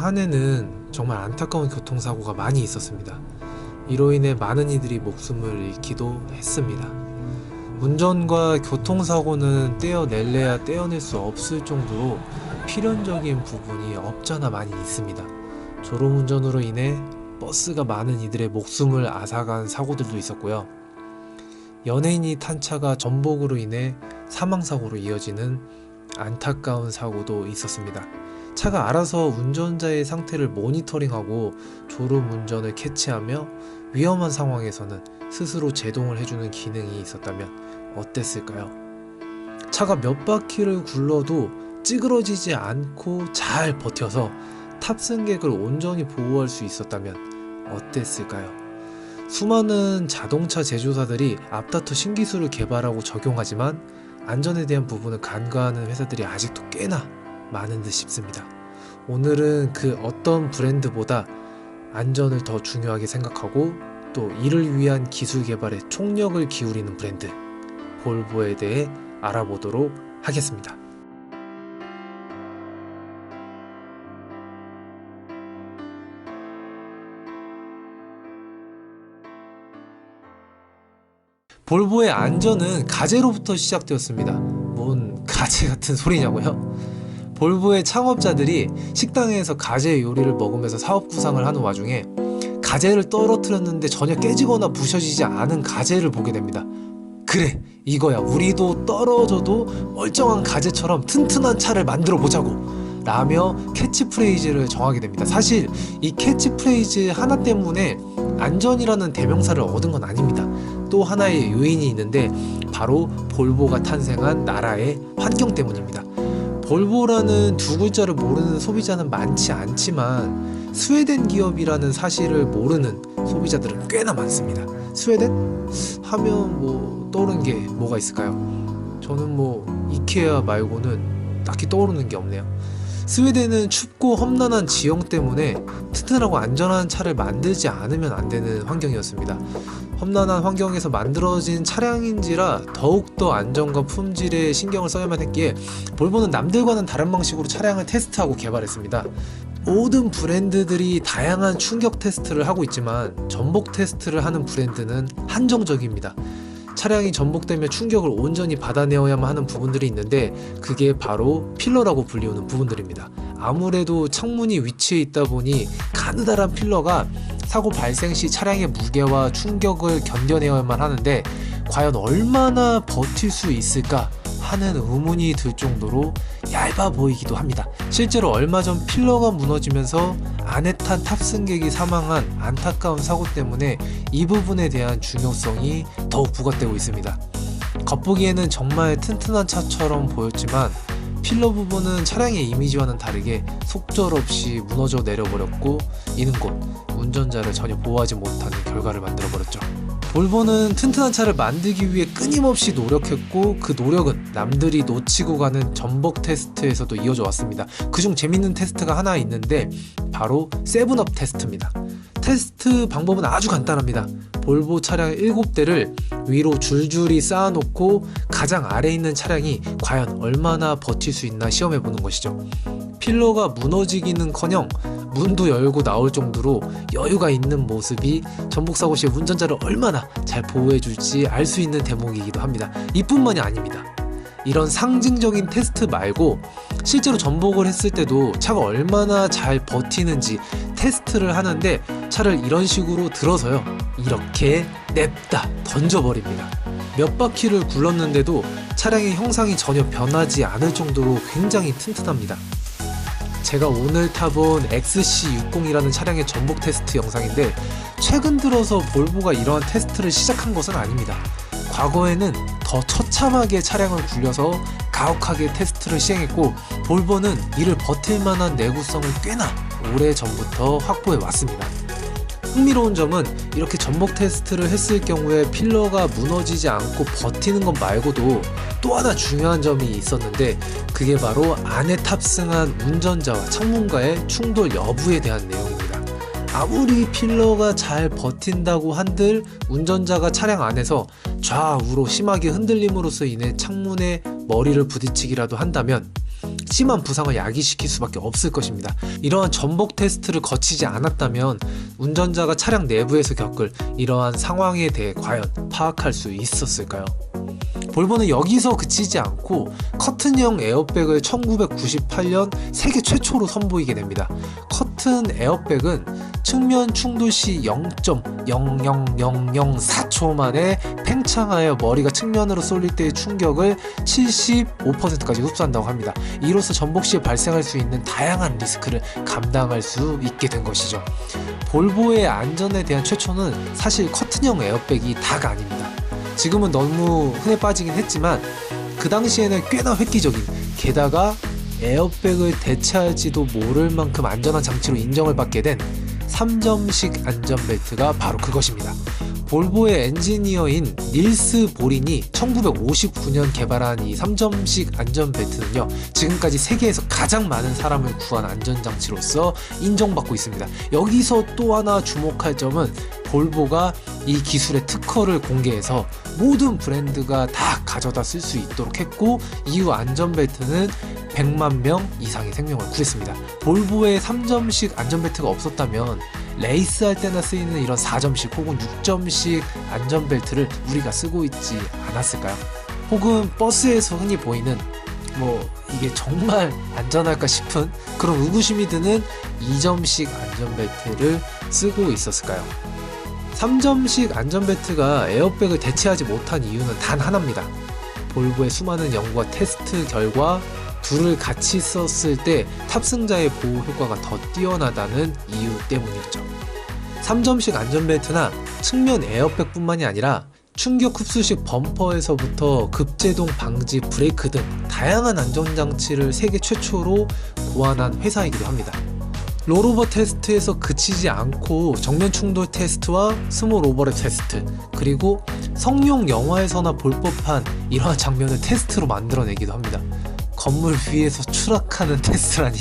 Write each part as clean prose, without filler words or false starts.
한 해는 정말 안타까운 교통사고가 많이 있었습니다. 이로 인해 많은 이들이 목숨을 잃기도 했습니다. 운전과 교통사고는 떼어낼래야 떼어낼 수 없을 정도로 필연적인 부분이 없잖아 많이 있습니다. 졸음운전으로 인해 버스가 많은 이들의 목숨을 앗아간 사고들도 있었고요. 연예인이 탄 차가 전복으로 인해 사망사고로 이어지는 안타까운 사고도 있었습니다. 차가 알아서 운전자의 상태를 모니터링하고 졸음운전을 캐치하며 위험한 상황에서는 스스로 제동을 해주는 기능이 있었다면 어땠을까요? 차가 몇 바퀴를 굴러도 찌그러지지 않고 잘 버텨서 탑승객을 온전히 보호할 수 있었다면 어땠을까요? 수많은 자동차 제조사들이 앞다퉈 신기술을 개발하고 적용하지만 안전에 대한 부분을 간과하는 회사들이 아직도 꽤나 많은 듯 싶습니다. 오늘은 그 어떤 브랜드보다 안전을 더 중요하게 생각하고 또 이를 위한 기술 개발에 총력을 기울이는 브랜드 볼보에 대해 알아보도록 하겠습니다. 볼보의 안전은 가재로부터 시작되었습니다. 뭔 가재 같은 소리냐고요? 볼보의 창업자들이 식당에서 가재 요리를 먹으면서 사업 구상을 하는 와중에 가재를 떨어뜨렸는데 전혀 깨지거나 부셔지지 않은 가재를 보게 됩니다. 그래, 이거야. 우리도 떨어져도 멀쩡한 가재처럼 튼튼한 차를 만들어 보자고 라며 캐치프레이즈를 정하게 됩니다. 사실 이 캐치프레이즈 하나 때문에 안전이라는 대명사를 얻은 건 아닙니다. 또 하나의 요인이 있는데 바로 볼보가 탄생한 나라의 환경 때문입니다. 볼보라는 두 글자를 모르는 소비자는 많지 않지만 스웨덴 기업이라는 사실을 모르는 소비자들은 꽤나 많습니다. 스웨덴? 하면 뭐 떠오르는 게 뭐가 있을까요? 저는 뭐 이케아 말고는 딱히 떠오르는 게 없네요. 스웨덴은 춥고 험난한 지형 때문에 튼튼하고 안전한 차를 만들지 않으면 안 되는 환경이었습니다. 험난한 환경에서 만들어진 차량인지라 더욱더 안전과 품질에 신경을 써야만 했기에 볼보는 남들과는 다른 방식으로 차량을 테스트하고 개발했습니다. 모든 브랜드들이 다양한 충격 테스트를 하고 있지만 전복 테스트를 하는 브랜드는 한정적입니다. 차량이 전복되며 충격을 온전히 받아내어야만 하는 부분들이 있는데 그게 바로 필러라고 불리우는 부분들입니다. 아무래도 창문이 위치해 있다 보니 가느다란 필러가 사고 발생 시 차량의 무게와 충격을 견뎌내야만 하는데 과연 얼마나 버틸 수 있을까 하는 의문이 들 정도로 얇아 보이기도 합니다. 실제로 얼마 전 필러가 무너지면서 안에 탄 탑승객이 사망한 안타까운 사고 때문에 이 부분에 대한 중요성이 더욱 부각되고 있습니다. 겉보기에는 정말 튼튼한 차처럼 보였지만 필러 부분은 차량의 이미지와는 다르게 속절없이 무너져 내려버렸고 이는 곧 운전자를 전혀 보호하지 못하는 결과를 만들어버렸죠. 볼보는 튼튼한 차를 만들기 위해 끊임없이 노력했고 그 노력은 남들이 놓치고 가는 전복 테스트에서도 이어져 왔습니다. 그중 재밌는 테스트가 하나 있는데 바로 세븐업 테스트입니다. 테스트 방법은 아주 간단합니다. 볼보 차량 7대를 위로 줄줄이 쌓아놓고 가장 아래에 있는 차량이 과연 얼마나 버틸 수 있나 시험해보는 것이죠. 필러가 무너지기는커녕 문도 열고 나올 정도로 여유가 있는 모습이 전복사고 시에 운전자를 얼마나 잘 보호해줄지 알 수 있는 대목이기도 합니다. 이뿐만이 아닙니다. 이런 상징적인 테스트 말고 실제로 전복을 했을 때도 차가 얼마나 잘 버티는지 테스트를 하는데 차를 이런 식으로 들어서요 이렇게 냅다 던져버립니다. 몇 바퀴를 굴렀는데도 차량의 형상이 전혀 변하지 않을 정도로 굉장히 튼튼합니다. 제가 오늘 타본 XC60이라는 차량의 전복 테스트 영상인데 최근 들어서 볼보가 이러한 테스트를 시작한 것은 아닙니다. 과거에는 더 처참하게 차량을 굴려서 가혹하게 테스트를 시행했고 볼보는 이를 버틸 만한 내구성을 꽤나 오래전부터 확보해 왔습니다. 흥미로운 점은 이렇게 전복 테스트를 했을 경우에 필러가 무너지지 않고 버티는 것 말고도 또 하나 중요한 점이 있었는데 그게 바로 안에 탑승한 운전자와 창문과의 충돌 여부에 대한 내용입니다. 아무리 필러가 잘 버틴다고 한들 운전자가 차량 안에서 좌우로 심하게 흔들림으로써 인해 창문에 머리를 부딪히기라도 한다면 극심한 부상을 야기시킬 수밖에 없을 것입니다. 이러한 전복 테스트를 거치지 않았다면 운전자가 차량 내부에서 겪을 이러한 상황에 대해 과연 파악할 수 있었을까요? 볼보는 여기서 그치지 않고 커튼형 에어백을 1998년 세계 최초로 선보이게 됩니다. 커튼 에어백은 측면 충돌 시 0.00004초 만에 팽창하여 머리가 측면으로 쏠릴 때의 충격을 75%까지 흡수한다고 합니다. 이로써 전복 시에 발생할 수 있는 다양한 리스크를 감당할 수 있게 된 것이죠. 볼보의 안전에 대한 최초는 사실 커튼형 에어백이 다가 아닙니다. 지금은 너무 흔해 빠지긴 했지만 그 당시에는 꽤나 획기적인, 게다가 에어백을 대체할지도 모를 만큼 안전한 장치로 인정을 받게 된 3점식 안전벨트가 바로 그것입니다. 볼보의 엔지니어인 닐스 보린이 1959년 개발한 이 3점식 안전벨트는요, 지금까지 세계에서 가장 많은 사람을 구한 안전장치로서 인정받고 있습니다. 여기서 또 하나 주목할 점은 볼보가 이 기술의 특허를 공개해서 모든 브랜드가 다 가져다 쓸 수 있도록 했고, 이후 안전벨트는 100만 명 이상의 생명을 구했습니다. 볼보의 3점식 안전벨트가 없었다면 레이스할 때나 쓰이는 이런 4점식 혹은 6점식 안전벨트를 우리가 쓰고 있지 않았을까요? 혹은 버스에서 흔히 보이는 이게 정말 안전할까 싶은 그런 의구심이 드는 2점식 안전벨트를 쓰고 있었을까요? 3점식 안전벨트가 에어백을 대체하지 못한 이유는 단 하나입니다. 볼보의 수많은 연구와 테스트 결과 둘을 같이 썼을 때 탑승자의 보호 효과가 더 뛰어나다는 이유 때문이었죠. 3점식 안전벨트나 측면 에어백뿐만이 아니라 충격 흡수식 범퍼에서부터 급제동 방지 브레이크 등 다양한 안전장치를 세계 최초로 고안한 회사이기도 합니다. 롤오버 테스트에서 그치지 않고 정면 충돌 테스트와 스몰 오버랩 테스트, 그리고 성룡 영화에서나 볼 법한 이러한 장면을 테스트로 만들어내기도 합니다. 건물 위에서 추락하는 테스트라니.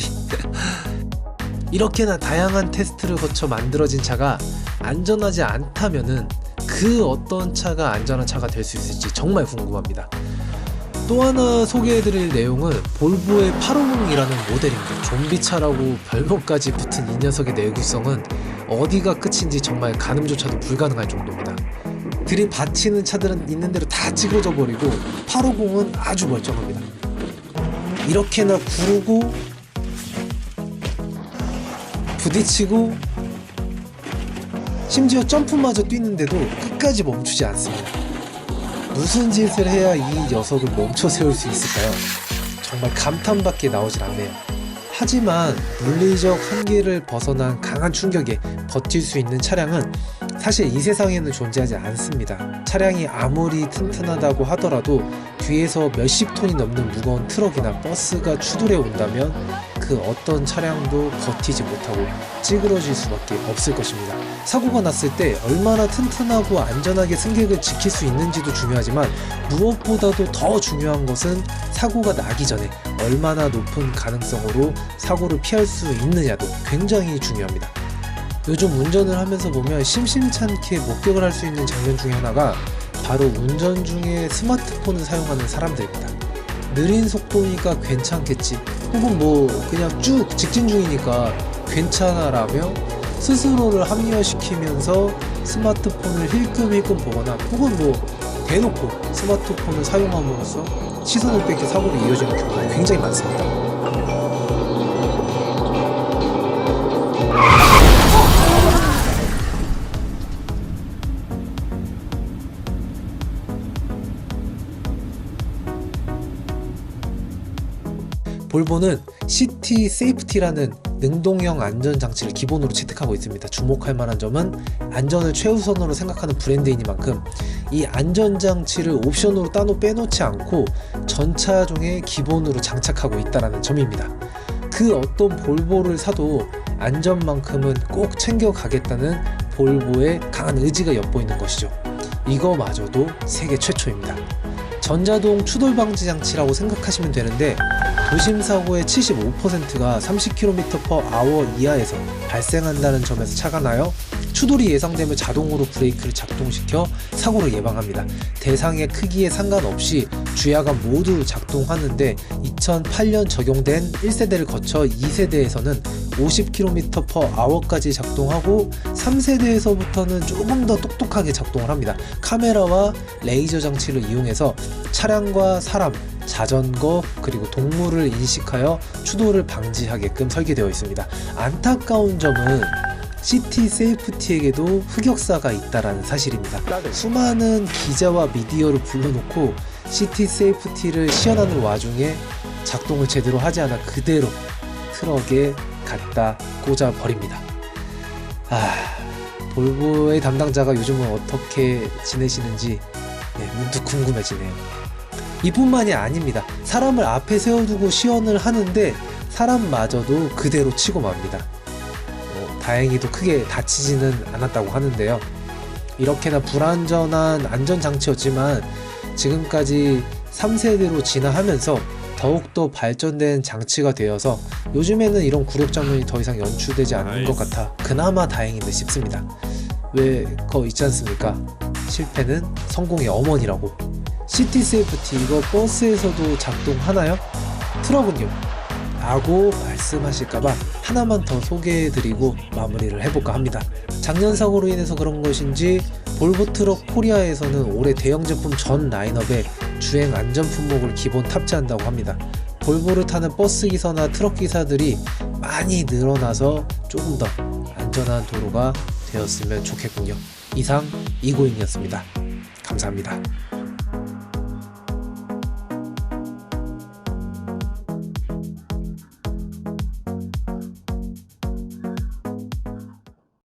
이렇게나 다양한 테스트를 거쳐 만들어진 차가 안전하지 않다면은 그 어떤 차가 안전한 차가 될 수 있을지 정말 궁금합니다. 또 하나 소개해드릴 내용은 볼보의 850이라는 모델입니다. 좀비차라고 별명까지 붙은 이 녀석의 내구성은 어디가 끝인지 정말 가늠조차도 불가능할 정도입니다. 들이받치는 차들은 있는 대로 다 찌그러져 버리고 850은 아주 멀쩡합니다. 이렇게나 구르고 부딪히고 심지어 점프마저 뛰는데도 끝까지 멈추지 않습니다. 무슨 짓을 해야 이 녀석을 멈춰 세울 수 있을까요? 정말 감탄밖에 나오질 않네요. 하지만 물리적 한계를 벗어난 강한 충격에 버틸 수 있는 차량은 사실 이 세상에는 존재하지 않습니다. 차량이 아무리 튼튼하다고 하더라도 뒤에서 몇십 톤이 넘는 무거운 트럭이나 버스가 추돌해 온다면 그 어떤 차량도 버티지 못하고 찌그러질 수밖에 없을 것입니다. 사고가 났을 때 얼마나 튼튼하고 안전하게 승객을 지킬 수 있는지도 중요하지만 무엇보다도 더 중요한 것은 사고가 나기 전에 얼마나 높은 가능성으로 사고를 피할 수 있느냐도 굉장히 중요합니다. 요즘 운전을 하면서 보면 심심찮게 목격을 할 수 있는 장면 중에 하나가 바로 운전 중에 스마트폰을 사용하는 사람들입니다. 느린 속도니까 괜찮겠지, 혹은 그냥 쭉 직진 중이니까 괜찮아라며 스스로를 합리화시키면서 스마트폰을 힐끔힐끔 보거나, 혹은 대놓고 스마트폰을 사용함으로써 시선을 뺏겨 사고로 이어지는 경우가 굉장히 많습니다. 볼보는 시티 세이프티라는 능동형 안전장치를 기본으로 채택하고 있습니다. 주목할 만한 점은 안전을 최우선으로 생각하는 브랜드이니만큼 이 안전장치를 옵션으로 따로 빼놓지 않고 전차종에 기본으로 장착하고 있다는 점입니다. 그 어떤 볼보를 사도 안전만큼은 꼭 챙겨가겠다는 볼보의 강한 의지가 엿보이는 것이죠. 이거마저도 세계 최초입니다. 전자동 추돌 방지 장치라고 생각하시면 되는데, 도심사고의 75%가 30km/h 이하에서 발생한다는 점에서 착안하여 추돌이 예상되면 자동으로 브레이크를 작동시켜 사고를 예방합니다. 대상의 크기에 상관없이 주야가 모두 작동하는데 2008년 적용된 1세대를 거쳐 2세대에서는 50km/h까지 작동하고 3세대에서부터는 조금 더 똑똑하게 작동을 합니다. 카메라와 레이저 장치를 이용해서 차량과 사람, 자전거 그리고 동물을 인식하여 추돌을 방지하게끔 설계되어 있습니다. 안타까운 점은 시티 세이프티에게도 흑역사가 있다라는 사실입니다. 수많은 기자와 미디어를 불러놓고 시티 세이프티를 시연하는 와중에 작동을 제대로 하지 않아 그대로 트럭에 갖다 꽂아 버립니다. 볼보의 담당자가 요즘은 어떻게 지내시는지 문득 궁금해지네요. 이뿐만이 아닙니다. 사람을 앞에 세워두고 시연을 하는데 사람마저도 그대로 치고 맙니다. 다행히도 크게 다치지는 않았다고 하는데요. 이렇게나 불안전한 안전장치였지만 지금까지 3세대로 진화하면서 더욱더 발전된 장치가 되어서 요즘에는 이런 굴욕 장면이 더 이상 연출되지 않는 것 같아 그나마 다행인 듯 싶습니다. 왜 그거 있지 않습니까? 실패는 성공의 어머니라고. 시티 세이프티 이거 버스에서도 작동하나요? 트럭은요? 라고 말씀하실까봐 하나만 더 소개해드리고 마무리를 해볼까 합니다. 작년 사고로 인해서 그런 것인지 볼보 트럭 코리아에서는 올해 대형 제품 전 라인업에 주행 안전 품목을 기본 탑재한다고 합니다. 볼보를 타는 버스 기사나 트럭 기사들이 많이 늘어나서 조금 더 안전한 도로가 되었으면 좋겠군요. 이상 이고인이었습니다. 감사합니다.